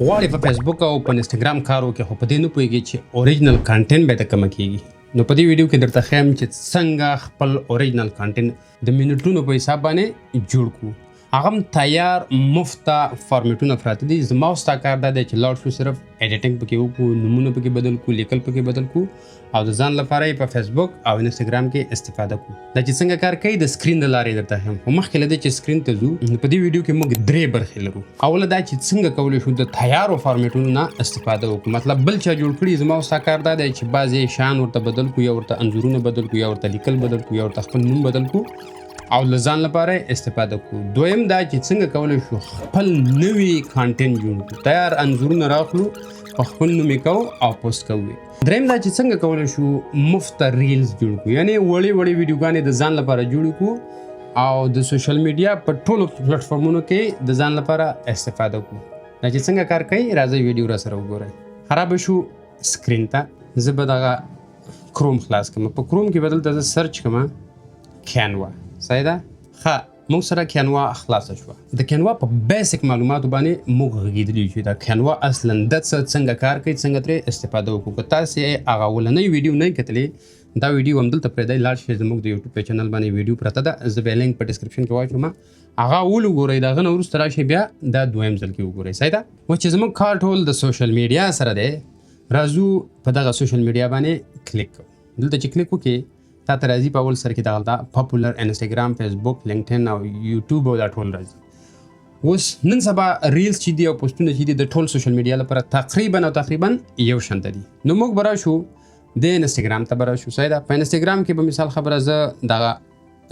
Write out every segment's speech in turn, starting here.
غواړي په فیسبوک او په انستګرام کار وکړي خو په دې نه پوهېږي چې اوریجنل کانټینټ به د کومه کېږي. نو په دې ویډیو کې درته ښیم چې څنګه خپل اوریجنل کانټینټ د منټونو په حساب باندې جوړ کړو. هغه هم تیار مفته فارمیټونه پراته دي. زما او ستا کار دا دی چې لاړ شو صرف ایډیټینګ پکې وکړو، نومونه پکې بدل کړو، لیکل پکې بدل کړو او د ځان لپاره یې په فیسبوک او انستګرام کې استفاده کړو. دا چې څنګه کار کوي د سکرین د لارې درته ښیم. خو مخکې له دې چې سکرین ته ځو په دې ویډیو کې موږ درې برخې لرو. اوله دا چې څنګه کولی شو د تیارو فارمیټونو نه استفاده وکړو. مطلب بل چا جوړ کړي، زما او ستا کار دا دی چې بعضې شیان ورته بدل کړو، یا ورته انځورونه بدل کړو، یا ورته لیکل بدل کړو، یا ورته خپل نوم بدل کړو او له ځان لپاره استفاده کړو. دویم دا چې څنګه کولی شو خپل نوي کانټینټ جوړ کړو. تیار انځورونه راخلو، په خپل نوم یې کوو او پوسټ کوو. دریم دا چې څنګه کولی شو مفته ریلز جوړ کړو، یعنی وړې وړې ویډیوګانې د ځان لپاره جوړې کړو او د سوشل میډیا په ټولو پلیټفارمونو کې د ځان لپاره استفاده کړو. دا چې څنګه کار کوي راځئ ویډیو را سره وګورئ. خراب شو سکرین ته زه به دغه کروم خلاص کړم. په کروم کې به دلته زه سرچ کړم کینوا. صحیح ده؟ ښه، موږ سره کینوا خلاصه شوه. د کینوا په بیسک معلوماتو باندې موږ غږېدلي چې دا کینوا اصلا د څنګه کار کوي، څنګه ترې استفاده وکړو. که تاسې هغه اولنۍ ویډیو نه کتلې، دا ویډیو همدلته پرېږدئ، لاړ شئ زموږ د یوټیوب په چینل باندې ویډیو پرته ده، زه به لینک په ډسکرپشن کې واچوم، هغه اول وګورئ، د هغه نه وروسته راشئ بیا دا دویم ځل کې وګورئ. صحیح ده؟ و چې زموږ کار ټول د سوشل میډیا سره دی، راځو په دغه سوشل میډیا باندې کلیک کوو. دلته چې کلیک وکړې تا ته راځي په اول سر کې دغلته پاپولر انستګرام، فیسبوک، لینکډین او یوټیوب او دا ټول راځي. اوس نن سبا ریلز چې دي او پوسټونه چې دي د ټول سوشل میډیا لپاره تقریبا یو شانته دي. نو موږ به راشو د انستګرام ته به راشو. صحیح ده؟ په انستګرام کې به مثال خبره زه دغه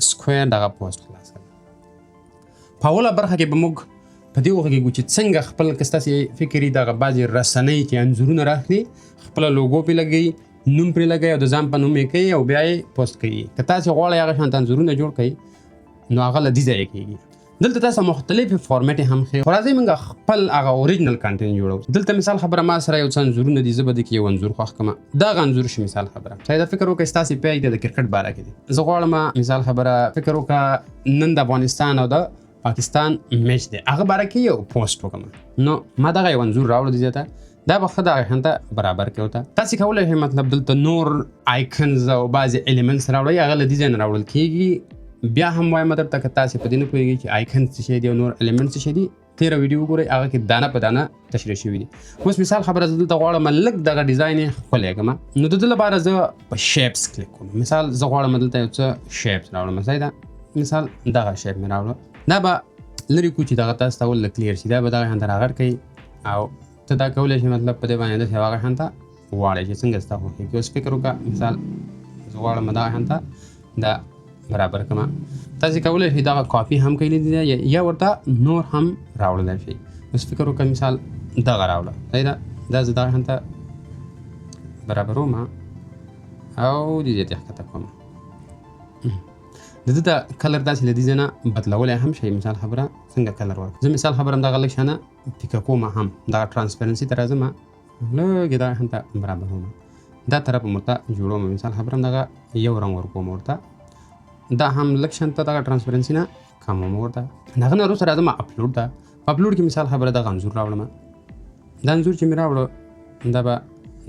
سکویر دغه پوسټ خلاص کړم. په اوله برخه کې به موږ په دې وغږېږو چې څنګه خپل که ستاسې فکر وي دغه بعضې رسنۍ چې انځورونه راخلي، خپله لوګو پرې لګوي، نوم پرې لګوي او د ځان په نوم یې کوي او بیا یې پوسټ کوي. که تاسې غواړئ هغه شانته انځورونه جوړ کړئ نو هغه له دې ځایه کېږي. دلته تاسو مختلفې فارمیټې هم ښیي، خو راځئ موږ خپل هغه اوریجنل کانټینټ جوړو. دلته مثال خبره ما سره یو څه انځورونه دي، زه به دې کې یو انځور خوښ کړم. دغه انځور شي مثال خبره. صحیح ده؟ فکر وکړئ ستاسې پیج د کرکټ باره کې دی، زه غواړم مثال خبره فکر وکړه نن د افغانستان او د پاکستان میچ دی، هغه باره کې یو پوسټ وکړم. نو ما دغه یو انځور راوړو دې ته، دا به ښه دغه شانته برابر کړو. ته تاسې کولی شئ مطلب دلته نور آیکنز او بعضې الیمنټس راوړئ، هغه له دې ځای نه راوړل کېږي. بیا هم وایم درته که تاسې په دې نه پوهېږئ چې آیکنز څه شی دي او نور الیمنټس څه شی دي، تېره ویډیو وګورئ، هغه کې دانه په دانه تشریح شوي دي. اوس مثال خبره زه دلته غواړم لږ دغه ډیزاین یې ښکلی کړم، نو د دې لپاره زه په شیپس کلیک کوم. مثال زه غواړم دلته یو څه شیپس راوړم. صحیح ده؟ مثال دغه شیپ مې راوړه. دا به لرې کړو چې دغه تاسو ته ول کلیر شي. دا به دغه شانته راغړ کوي او ته دا کولی شي مطلب په دې باندې داسې هغه شانته وواړئ چې څنګه ستا خوښ کېږي. اوس فکر وکړه مثال زه غواړم دغه شانته دا برابر کړم. تاسې کولی شئ دغه کاپي هم کولی دی یا ورته نور هم راوړلی شئ. اوس فکر وکړه مثال دغه راوړه. صحیح ده؟ دا زه دغه شانته برابروم او دې ځای ته ښکته کوم. د ده ته کلر داسې له دې ځای نه بدلولی هم شئ. مثال خبره څنګه کلر ورکړو، زه مثال خبره همدغه لږ شانه پیکه کوم، هم دغه ټرانسپیرنسي ته راځم، لږ یې دغه شانته برابروم، دا طرف هم ورته جوړوم. مثال خبره همدغه یو رنګ ورکوم ورته، دا هم لږ شانته دغه ټرانسپیرنسي نه کموم ورته. د هغه نه وروسته راځم اپلوډ ته. په اپلوډ کې مثال خبره دغه انځور راوړم. دا انځور چې مې راوړو دا به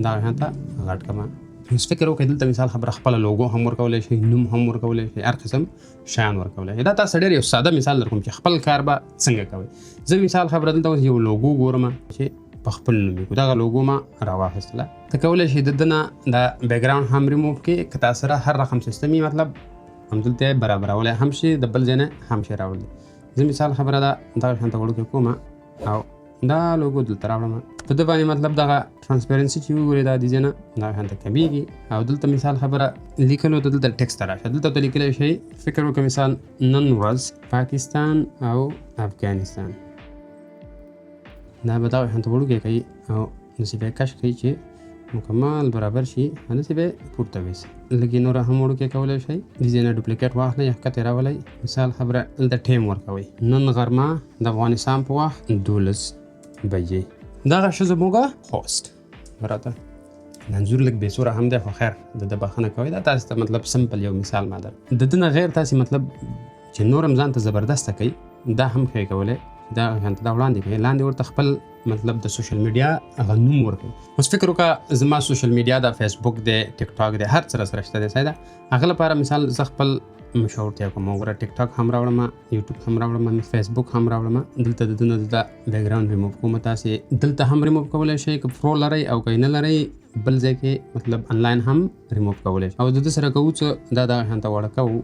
دغه شانته غټ کړم. اوس فکر وکړئ دلته مثال خبره خپله لوګو هم ورکولی شئ، نوم هم ورکولی شئ، هر قسم شیان ورکولی شئ. دا تاسو ډېر یو ساده مثال در کوم چې خپل کار به څنګه کوئ. زه مثال خبره دلته اوس یو لوګو ګورم چې په خپل نوم یې کړو. دغه لوګو ما راواخیستله. ته کولی شئ د ده نه دا بیکګراونډ هم ریموف کړئ. که تاسو سره هر رقم سیستم وي مطلب همدلته یې برابرولی هم شي، د بل ځای نه هم شي راوړلی. زه مثال خبره ده دغه شانته وړوکی کوم او دا لوګو دلته راوړم. په ده باندې مطلب دغه ټرانسپیرنسي چې وګورئ دا دې ځای نه دغه شانته کمیږي او دلته مثال خبره لیکلو ته دلته ټکسټ ته راشه. دلته ته لیکلی شئ فکر وکړه مثال نن ورځ پاکستان او افغانستان. دا به دغه شانته وړوکی کوي او داسې به یې کش کوي چې مکمل برابر شي، همداسې به یې پورته ویسي. لږ یې نوره هم وړوکی کولی شئ. دې ځای نه ډوپلیکیټ واخلئ یا ښکته یې راولئ. مثال خبره دلته ټیم ورکوئ، نن غرمه د افغانستان په وخت 12 بجې. دغه ښه زموږه هوسټ راته د انځور لږ بېسوره هم دی، خو خیر د ده بښنه کوئ. دا تاسو ته مطلب سمپل یو مثال ما در. د ده نه غیر تاسې مطلب چې نور هم ځان ته زبردسته کوئ دا هم ښه کولی. دا شانته دا وړاندې کوئ، لاندې ورته خپل مطلب د سوشل میډیا هغه نوم ورکړي. اوس فکر وکړه زما سوشل میډیا د فیسبوک دی، ټیک ټاک دی، هر څه راسره شته دی. صحیح ده. هغه لپاره مثال زه خپل مشهورتیا کوم. وګوره ټیک ټاک هم راوړم، یوټیوب هم راوړم، فیسبوک هم راوړم. دلته د دونه د بیک ګراوند ریموو کوم. تاسې دلته هم ریموو کولی شئ که پرو لرئ او که نه لرئ بل ځای کې مطلب انلاین هم ریموو کولی شئ. او د دې سره کوو څه دا دغه شانته واړه کوو.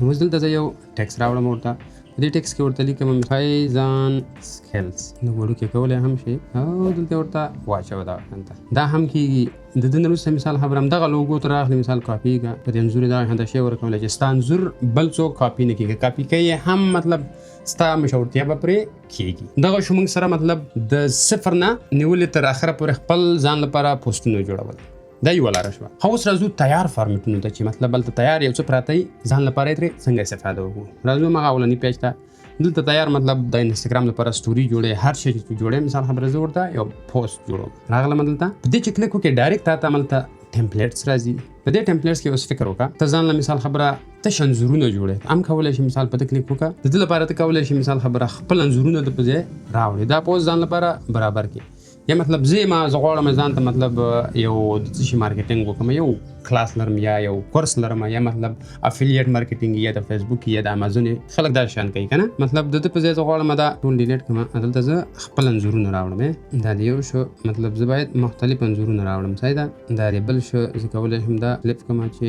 اوس دلته زه یو ټیکس راوړم ورته. په دې ټیکس کې ورته لیکم فیضان سکلز. نو وړوکی کولی هم شي او دلته ورته واچوه دغه شانته. دا هم کېږي. د دې نه وروسته مثال خبره همدغه لوګو ته راغلي، مثال کاپي کړه. په دې انځور یې دغه شانته شی ورکولی چې ستا انځور بل څوک کاپي نه کېږي. کاپي کوي هم مطلب ستا مشهورتیا به پرې کېږي. دغه شو موږ سره مطلب د صفر نه نیولې تر اخره پورې خپل ځان لپاره پوسټونه جوړول. دا یوه لاره شوه. خو اوس راځو تیار فارمیټونو ته چې مطلب هلته تیار یو څه پراته وي، ځان لپاره یې ترې څنګه استفاده وکړو. راځو همغه اولني پیج ته. دلته تیار مطلب د انسټاګرام لپاره سټوري جوړې، هر شی چې جوړې. مثال خبره زه ورته یو پوسټ جوړوم. راغلم دلته په دې چې کلیک وکړې ډایرکټ تا ته هملته ټمپلیټس راځي. په دې ټمپلیټس کې اوس فکر وکړه ته ځان له مثال خبره تش انځورونه جوړې هم کولی شي. مثال په دې کلیک وکړه. د دې لپاره ته کولی شي مثال خبره خپل انځورونه د په ځای راوړې. دا پوسټ ځان لپاره برابر کړي. یا مطلب زه غواړم ځان ته مطلب یو د څه شي مارکیټینګ وکړم، یو کلاس لرم یا یو کورس لرم، یا مطلب افیلیټ مارکیټینګ یا د فیسبوک یا د امازون. خلک دا شان کوي که نه. مطلب د دې په ځای زه غواړم دا ټول ډیلیټ کړم. دلته زه خپل انځورونه راوړم. دا د یو شو مطلب زه باید مختلف انځورونه راوړم. صحیح ده. دا د بل شو زه کولی شم دا کلیپ کړم چې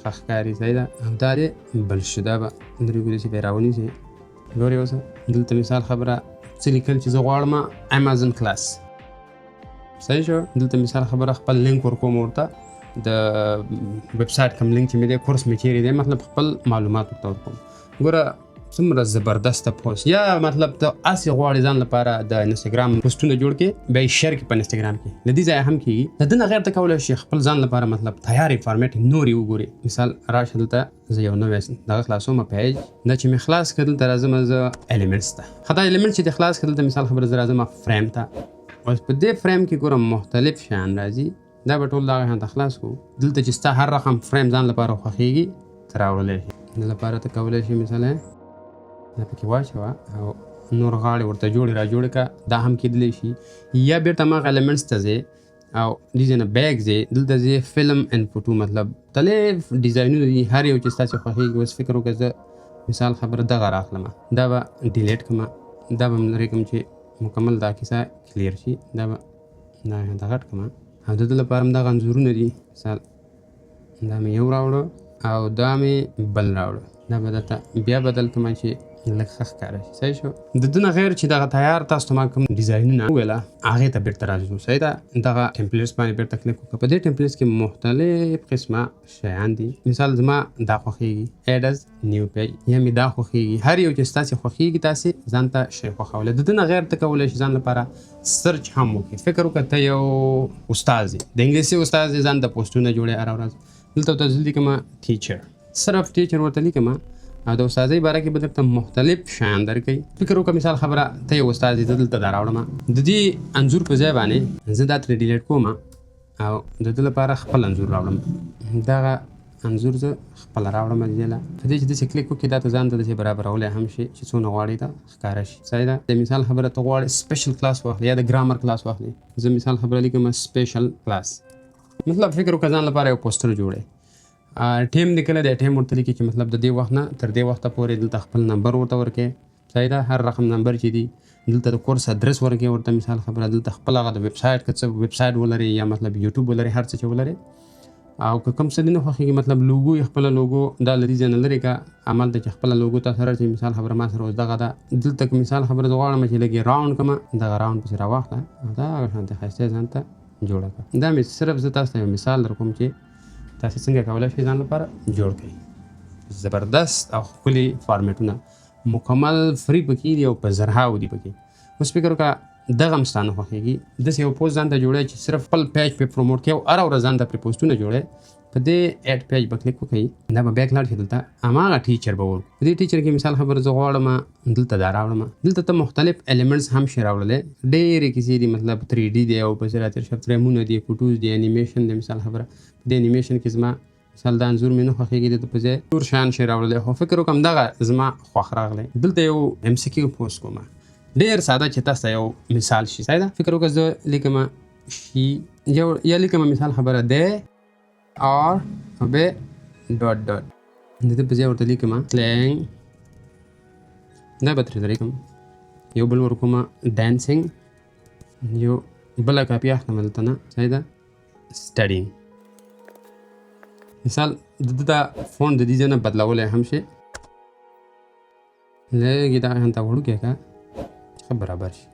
ښه ښکاري. صحیح ده. او دا د بل شو دا به درې ګولې چې به یې راونیسي. ګورې اوس دلته مثال خبره څه لیکل چې زه غواړم امازون کلاس. صحیح شو. دلته مثال خبره خپل لینک ورکوم ورته د ویب سایټ کوم لینک چې مې دی، کورس مې چیرې دی، مطلب خپل معلومات ورته ورکوم. ګوره څومره زبردسته پوسټ. یا مطلب ته هسې غواړې ځان لپاره د انسټاګرام پوسټونه جوړ کړې، بیا یې شیر کړې په انسټاګرام کې. له دې ځایه هم کېږي. د دې نه غیر ته کولی شي خپل ځان لپاره مطلب تیارې فارمیټ نورې وګورې. مثال راشه دلته زه یو نوی دغه خلاصوم پیج. دا چې مې خلاص کړه دلته راځم زه ایلیمنټس ته. دا ایلیمنټ چې د خلاص کړه دلته مثال خبره زه راځم فریم ته. اوس په دې فریم کې ګورم مختلف شیان راځي. دا به ټول دغه شانته خلاص کړو. دلته چې ستا هر رقم فریم ځان لپاره خوښېږي ته راوړلی شي. د لپاره ته کولی شي مثلا دا پکې واچوه او نور غاړې ورته جوړې را جوړې کړه. دا هم کېدلی شي. یا بېرته هماغه ایلیمنټس ته ځې او دې ځای نه بیک ځې. دلته ځې فلم اینډ فوټو. مطلب مختلف ډیزاینونه دي، هر یو چې ستاسې خوښېږي. اوس فکر وکړه زه مثال خبره دغه راخلم. دا به ډیلیټ کړم. دا به لرې کړم چې مکمل دا کیسه کلیر شي. دا به دا غټ کړم. او د دې لپاره هم دغه انځورونه دي. مثال دا مې یو راوړو او دا مې بل راوړو. دا به درته بیا بدل کړم چې لږ ښه ښکاره شي. صحیح شو. د دې نه غیر چې دغه تیار تاسو ته ما کوم ډیزاینونه وویله هغې ته بېرته راځو. صحیح ده. دغه ټمپلیټس باندې بېرته کلیک وکړه. په دې ټمپلیټس کې مختلف قسمه شیان دي. مثال زما دا خوښېږي ایډ از نیو پیج، یا مې دا خوښېږي. هر یو چې ستاسې خوښېږي تاسې ځان ته شی خوښولی. د دې نه غیر ته کولی شي ځان لپاره سرچ هم وکړي. فکر وکړه ته یو استاد یې، د انګلیسي استاد یې، ځان ته پوسټونه جوړې هره ورځ. دلته ورته زه لیکم ټیچر، صرف ټیچر ورته لیکم. او د استادۍ باره کې به درته مختلف شیان درکوي. فکر وکړه مثال خبره ته یو استاد یې، زه دلته دا راوړم. د دې انځور په ځای باندې زه دا ترې ډیلیټ کوم او د دې لپاره خپل انځور راوړم. دغه انځور زه خپله راوړم دې ځای له. په دې چې داسې کلیک وکړې دا ته ځان ته داسې برابرولی هم شي چې څونه غواړې دا ښکاره شي. صحیح ده. د مثال خبره ته غواړې سپیشل کلاس واخلې یا د ګرامر کلاس واخلې. زه مثال خبره لیکم سپیشل کلاس. مطلب فکر وکړه ځان لپاره یو پوسټر جوړې. ټیم لیکلی دی. ټیم ورته لیکي چې مطلب د دې وخت نه تر دې وخته پورې دلته خپل نمبر ورته ورکړې. صحیح ده. هر رقم نمبر چې دي دلته د کورس ادرس ورکړې ورته. مثال خبره دلته خپل هغه د ویب سایټ که څه ویب سایټ ولري یا مطلب یوټیوب ولري، هر څه چې ولري. او که کوم څه دې نه خوښېږي مطلب لوګو یې خپله لوګو دا له دې ځای نه لرې کړه. همالته چې خپله لوګو تاسو راځي. مثال خبره ما سره اوس دغه ده. دلته که مثال خبره زه غواړم چې لږ یې راونډ کړم، دغه راونډ پسې راواخله او دا هغه شانتې ښایسته ځان ته جوړه کړه. دا مې صرف زه تاسو ته یو مثال در کوم چې تاسې څنګه کولی شئ ځان لپاره جوړ کړئ. زبردست او ښکلي فارمیټونه مکمل فری پکې دي او په زرهاو دي پکې. اوس فکر وکړه دغه هم ستا نه خوښېږي. داسې یو پوسټ ځان ته جوړی چې صرف خپل پیج پې پروموټ کړئ او هره ورځ ځان ته پرې پوسټونه جوړی. په دې ایډ پیج به کلیک وکړئ. دا به بیک لاړ شي. دلته هماغه ټیچر به ورکړو. په دې ټیچر کې مثال خبره زه غواړم دلته دا راوړم. دلته ته مختلف ایلیمنټس هم شي راوړلی. ډېرې کیسې دي. مطلب 3D دی او پسې راتېر شوي فرېمونه دي، فوټوز دي، انیمیشن دی. مثال خبره په دې انیمیشن کې زما مثال دا انځور مې نه خوښېږي. دلته په ځای نور شیان شي راوړلی. خو فکر وکړم دغه زما خوښ راغلی. دلته یو MCQ پوسټ کوم. ډېر ساده چې تاسو ته یو مثال شي ساده فکر وکړه زه لیکم شي یو یا لیکم مثال خبره ده اور به ډاټ ډاټ د دې په ځای ورته لیکم سلنګ دا به ترې لیکم یو بل ورکوم ډانسینګ یو بله کاپي اخلم دلته نه ساده سټډینګ مثال د دا فونټ د دې ځای نه بدلولی هم شي لږ دا هلته وړوکی که ښه برابر شي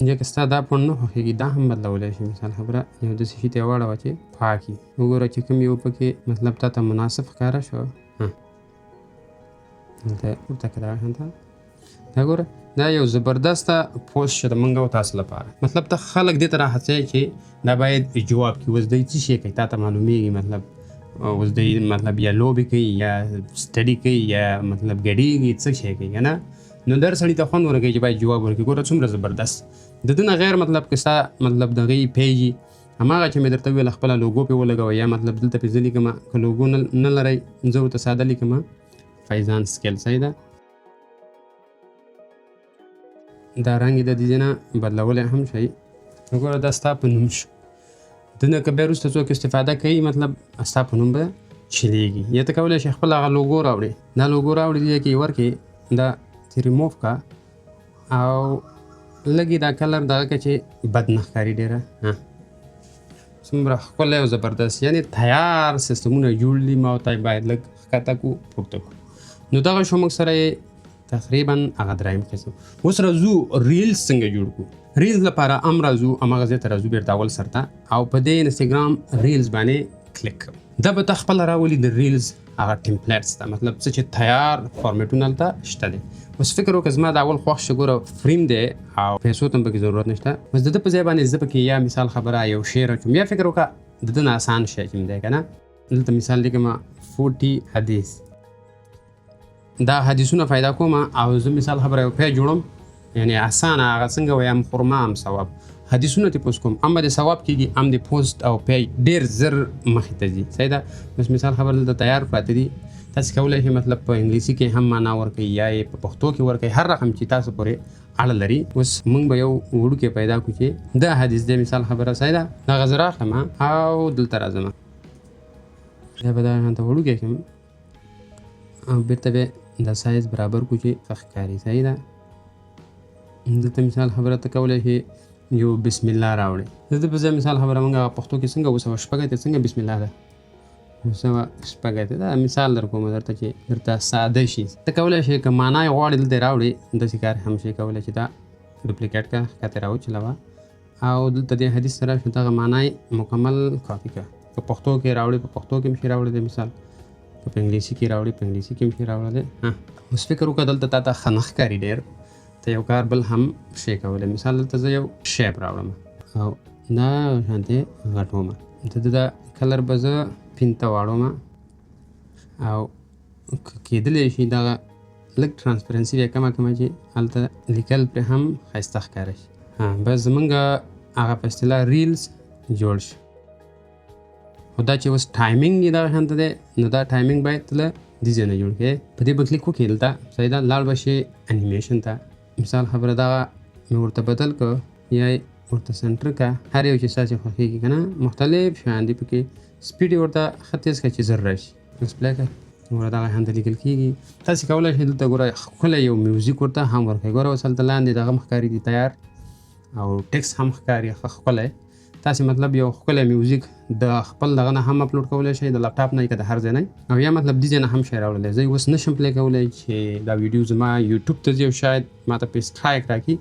ځکه ستا دا فونټ نه خوښېږي دا هم بدلولی شي مثال خبره یو داسې شي ته یې واړوه چې پاک وي وګوره چې کوم یو پکې مطلب تا ته مناسب ښکاره شو دلته پورته کړه دا هلته دا ګوره دا یو زبردسته پوسټ شو د موږ او تاسو لپاره مطلب ته خلک دې ته راهڅوي چې دا باید جواب کړي اوس دی څه شی کوي تا ته معلومیږي مطلب اوس دی مطلب یا لوبې کوي یا سټډي کوي یا مطلب ګډېږي څه شی کوي که نه نو در سړي ته خوند ورکوي چې باید جواب ورکړي ګوره څومره زبردست د ده نه غیر مطلب که ستا مطلب د هغې پیج وي هماغه چې مې درته وویل خپله لوګو پرې ولګوه یا مطلب دلته پرې زه لیکم که لوګو نه لرئ زه ورته ساده لیکم فیضان سکیل صحیح ده دا رنګ یې د دې ځای نه بدلولی هم شئ وګوره دا ستا په نوم شو د نه که بیا وروسته څوک استفاده کوي مطلب ستا په نوم به چلیږي یا ته کولی شي خپل هغه لوګو راوړې دا لوګو راوړې دې کې یې ورکړې دا چې ریموف کا او لږې دا کلر دغه که چې بد نه ښکاري ډېره څومره ښکلی او زبردست یعنې تیار سیستمونه جوړ دي ما ورته باید لږ ښکته کړو پورته کړو نو دغه شو موږ سره یې تقریبا هغه دریم قسم اوس راځو ریلز څنګه جوړ کړو ریلز لپاره هم راځو هماغه ځای ته راځو بېرته اول سر ته او په دې انسټاګرام ریلز باندې کلیک کوو دا به ته خپله راولي د ریلز هغه ټمپلیټس ته مطلب څه چې تیار فارمیټونه هلته شته دی اوس فکر وکړه زما د اول خوښ شه ګوره فریم دی او پیسو ته هم پکې ضرورت نشته بس د ده په ځای باندې زه پکې یا مثال خبره یو شعر اچوم یا فکر وکړه د ده نه اسان شی چې دی که نه دلته مثال لیکم 40 حدیث دا حدیثونه پیدا کوم او زه مثال خبره یو پیج جوړم یعنی اسانه هغه څنګه وایم خرما هم ثواب حدیثونه ته پوسټ کوم هم د ثواب کېږي هم د پوسټ او پیج ډېر زر مخې ته ځي صحیح ده بس مثال خبره دلته تیار پراته دي تاسو کولی شئ مطلب په انګلیسي کې هم معنا ورکوي یا یې په پښتو کې ورکوي هر رقم چې تاسو پورې اړه لري اوس موږ به یو وړوکی پیدا کړو چې دا حدیث دی مثال خبره صحیح ده دغه زه راخلم او دلته راځم بیا به دا هلته وړوکی کړم او بېرته به دا سایز برابر کړو چې ښه ښکاري صحیح ده دلته مثال خبره ته کولی شئ یو بسم الله راوړئ دلته په ځای مثال خبره موږ پښتو کې څنګه 200 څنګه بسم الله ده 200 دا مثال در کوم درته چې درته ساده شي ته کولی شئ که معنا یې غواړې دلته راوړې داسې کار هم شي کولی چې دا ډوپلیکیټ کړه ښکته راوچلوه او دلته دې حدیث سره شو دغه معنا یې مکمل کاپي کړه که پښتو کې راوړې په پښتو کې هم شي راوړی دی مثال که په انګلیسي کې راوړې په انګلیسي کې هم شي راوړی دی اوس فکر وکړه دلته تا ته ښه نه ښکاري ډېر ته یو کار بل هم شی کولی مثال دلته زه یو شیپ راوړم او دا شانتې غټوم دلته دا کلر به زه پینته واړوم او کېدلی شي دغه لږ ټرانسپرنسي بیا کمه چې هلته لیکل پرې هم ښایسته ښکاره شي بس زمونږ هغه په اصطلاح ریلز جوړ شي خو دا چې اوس ټایمینګ یې دغه شانته دی نو دا ټایمینګ باید له دې ځای نه جوړ کړې په دې به کلیک وکړې دلته صحیح ده لاړ به شي انیمیشن ته مثال خبره دغه مې ورته بدل کړ یا ورته سنټر کړه هر یو چې ستاسې خوښېږي که نه مختلف شیان دي پکې سپیډ یې ورته ښه تیز کړه چې زر راشي ډسپلی کړه ګوره دغه هلته لیکل کېږي تاسې کولی شئ دلته ګوره ښکلی یو میوزیک ورته هم ورکوئ ګوره اوس هلته لاندې دغه هم ښکاري دي تیار او ټکس هم ښکاري ښه ښکلی تاسې مطلب یو ښکلی میوزیک د خپل دغه نه هم اپلوډ کولی شئ د لپټاپ نه که د هر ځای نه او یا مطلب دې ځای نه هم شی راوړلی زه اوس نشم پلی کولی چې دا ویډیو زما یوټیوب ته ځي او شاید ما ته پرې سټرایک راکړي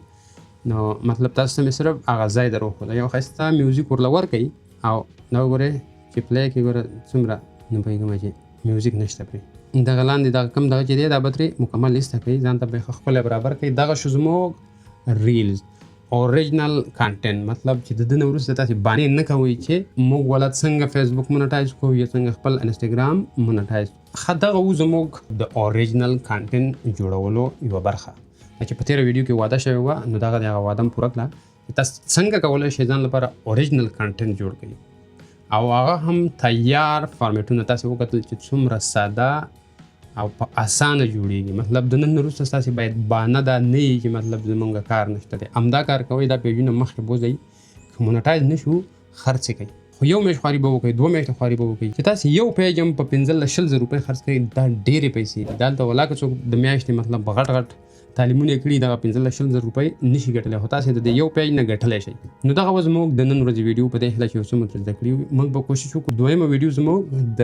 نو مطلب تاسو ته مې صرف هغه ځای در وښوده یو ښایسته میوزیک ورله ورکوي او دا وګورئ چې پلی کړي ګوره څومره نه پوهېږم چې میوزیک نشته پرې دغه لاندې دغه کم دغه چې دی دا به ترې مکمل ایسته کوي ځان ته به یې ښه ښکلی برابر کوي دغه شو زموږ ریلز اوریجنل کانټینټ مطلب چې د ده نه وروسته تاسې بانې نه کوئ چې موږ ولد څنګه فیسبوک مونټایز کوو یا څنګه خپل انسټاګرام مونټایز ښه دغه و زموږ د اوریجنل کانټینټ جوړولو یوه برخه چې په تېره ویډیو کې واده شوې وه نو دغه د هغه واده هم پوره کړه تاسو څنګه کولی شئ ځان لپاره اوریجنل کانټینټ جوړ کړئ او هغه هم تیار فارمیټونه تاسې وکتل چې څومره ساده او په اسانه جوړیږي. مطلب د نن وروسته ستاسې باید بانه دا نه وي چې مطلب زمونږ کار نشته دی، همدا کار کوئ، دا پیجونه مخکې بوځئ، که مونټایز نه شو خرڅ یې کوئ. خو یو میاشت خواري به وکړئ، 2 میاشتې خواري به وکړئ چې تاسې یو پیج هم په 15-20 روپۍ خرڅ کړئ، دا ډېرې پیسې دي. دلته ولا که څوک د میاشتې مطلب غټ تعلیمونه یې کړي، دغه 15-20 روپۍ نشي ګټلی، خو تاسې د یو پیج نه ګټلی شئ. نو دغه به زموږ د نن ورځې ویډیو په دې هیله چې یو څه مو ترې زده کړي وي. موږ به کوشش وکړو دویمه ویډیو زموږ د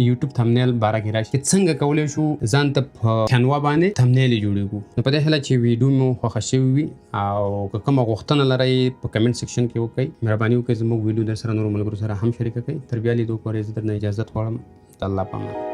یوټیوب تمنیل باره کې راشي، څنګه کولی شو ځان ته په کینوا باندې تمنیل جوړوو. نو په دې هیله چې ویډیو مو خوښه شوې وي، او که کومه غوښتنه لرئ په کمنټ سیکشن کې وکړئ. مهرباني وکړئ زموږ ویډیو در سره نورو ملګرو سره هم شریکه کړئ. تر بیا لیدو پورې زه درنه اجازت غواړم. د الله په امان.